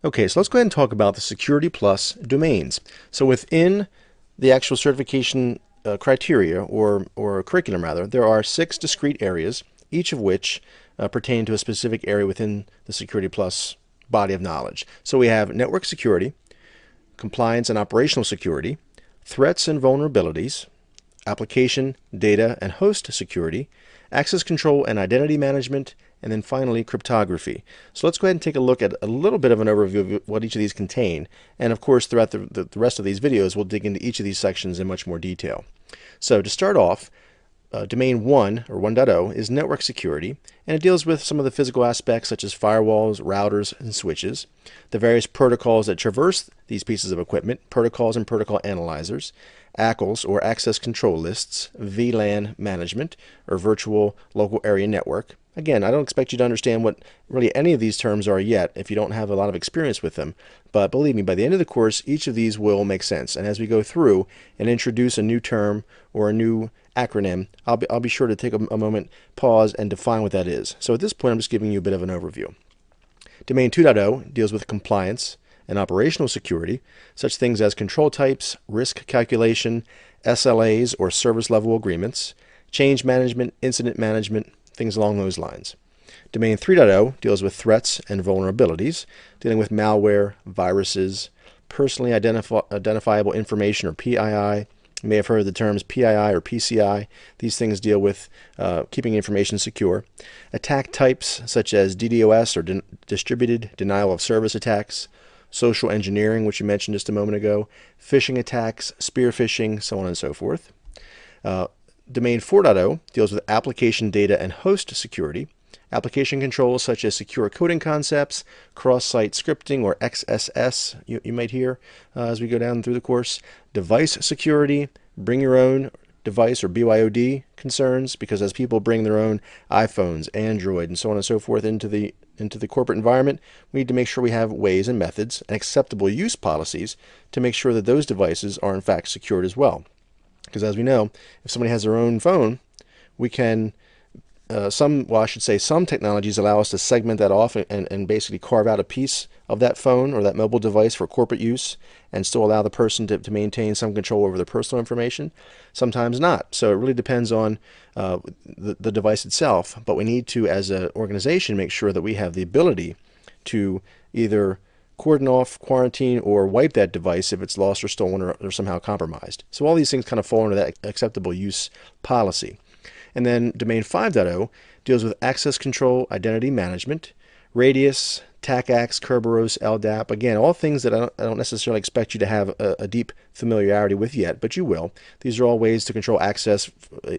Okay, so let's go ahead and talk about the Security Plus domains. So within the actual certification criteria or curriculum rather, there are 6 discrete areas, each of which pertain to a specific area within the Security Plus body of knowledge. So we have network security, compliance and operational security, threats and vulnerabilities, application, data, and host security, access control and identity management, and then finally cryptography. So let's go ahead and take a look at a little bit of an overview of what each of these contain. And of course, throughout the rest of these videos, we'll dig into each of these sections in much more detail. So to start off, Domain 1, or 1.0, is network security, and it deals with some of the physical aspects such as firewalls, routers, and switches, the various protocols that traverse these pieces of equipment, protocols and protocol analyzers, ACLs, or access control lists, VLAN management, or virtual local area network. Again, I don't expect you to understand what really any of these terms are yet if you don't have a lot of experience with them. But believe me, by the end of the course, each of these will make sense. And as we go through and introduce a new term or a new acronym, I'll be sure to take a moment, pause, and define what that is. So at this point, I'm just giving you a bit of an overview. Domain 2.0 deals with compliance and operational security, such things as control types, risk calculation, SLAs or service level agreements, change management, incident management, things along those lines. Domain 3.0 deals with threats and vulnerabilities, dealing with malware, viruses, personally identifiable information or PII. You may have heard the terms PII or PCI. These things deal with keeping information secure. Attack types such as DDoS or distributed denial of service attacks, social engineering, which you mentioned just a moment ago, phishing attacks, spear phishing, so on and so forth. Domain 4.0 deals with application data and host security, application controls such as secure coding concepts, cross-site scripting or XSS, you might hear as we go down through the course, device security, bring your own device or BYOD concerns, because as people bring their own iPhones, Android, and so on and so forth into the corporate environment, we need to make sure we have ways and methods and acceptable use policies to make sure that those devices are in fact secured as well. Because as we know, if somebody has their own phone, we can, some technologies allow us to segment that off and basically carve out a piece of that phone or that mobile device for corporate use and still allow the person to maintain some control over their personal information. Sometimes not. So it really depends on the device itself. But we need to, as an organization, make sure that we have the ability to either cordon off, quarantine, or wipe that device if it's lost or stolen or somehow compromised. So all these things kind of fall into that acceptable use policy. And then Domain 5.0 deals with access control, identity management, Radius, TACACS, Kerberos, LDAP. Again, all things that I don't necessarily expect you to have a deep familiarity with yet, but you will. These are all ways to control access,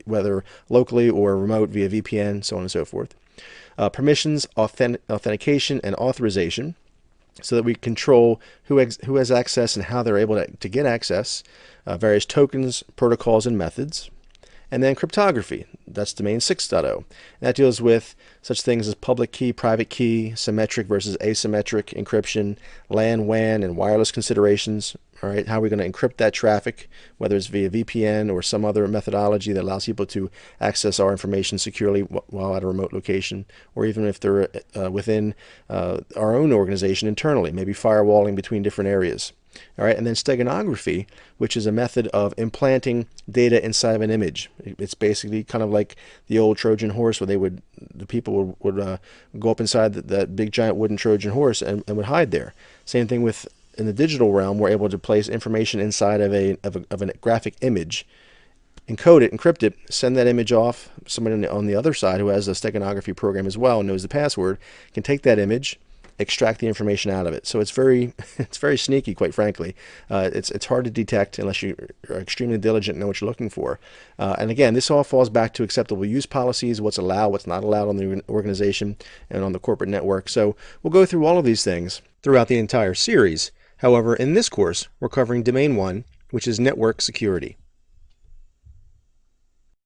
whether locally or remote via VPN, so on and so forth. Permissions, authentication, and authorization, so that we control who has access and how they're able to get access, various tokens, protocols, and methods. And then cryptography, that's Domain 6.0. And that deals with such things as public key, private key, symmetric versus asymmetric encryption, LAN, WAN, and wireless considerations. All right, how are we going to encrypt that traffic, whether it's via VPN or some other methodology that allows people to access our information securely while at a remote location, or even if they're within our own organization internally, maybe firewalling between different areas. All right, and then steganography, which is a method of implanting data inside of an image. It's basically kind of like the old Trojan horse, where the people would go up inside that big giant wooden Trojan horse and would hide there. Same thing with in the digital realm, we're able to place information inside of a graphic image, encode it, encrypt it, send that image off. Somebody on the other side who has a steganography program as well and knows the password can take that image, extract the information out of it. So it's very sneaky, quite frankly. It's hard to detect unless you are extremely diligent and know what you're looking for. And again, this all falls back to acceptable use policies, what's allowed, what's not allowed on the organization and on the corporate network. So we'll go through all of these things throughout the entire series. However, in this course, we're covering Domain 1, which is network security.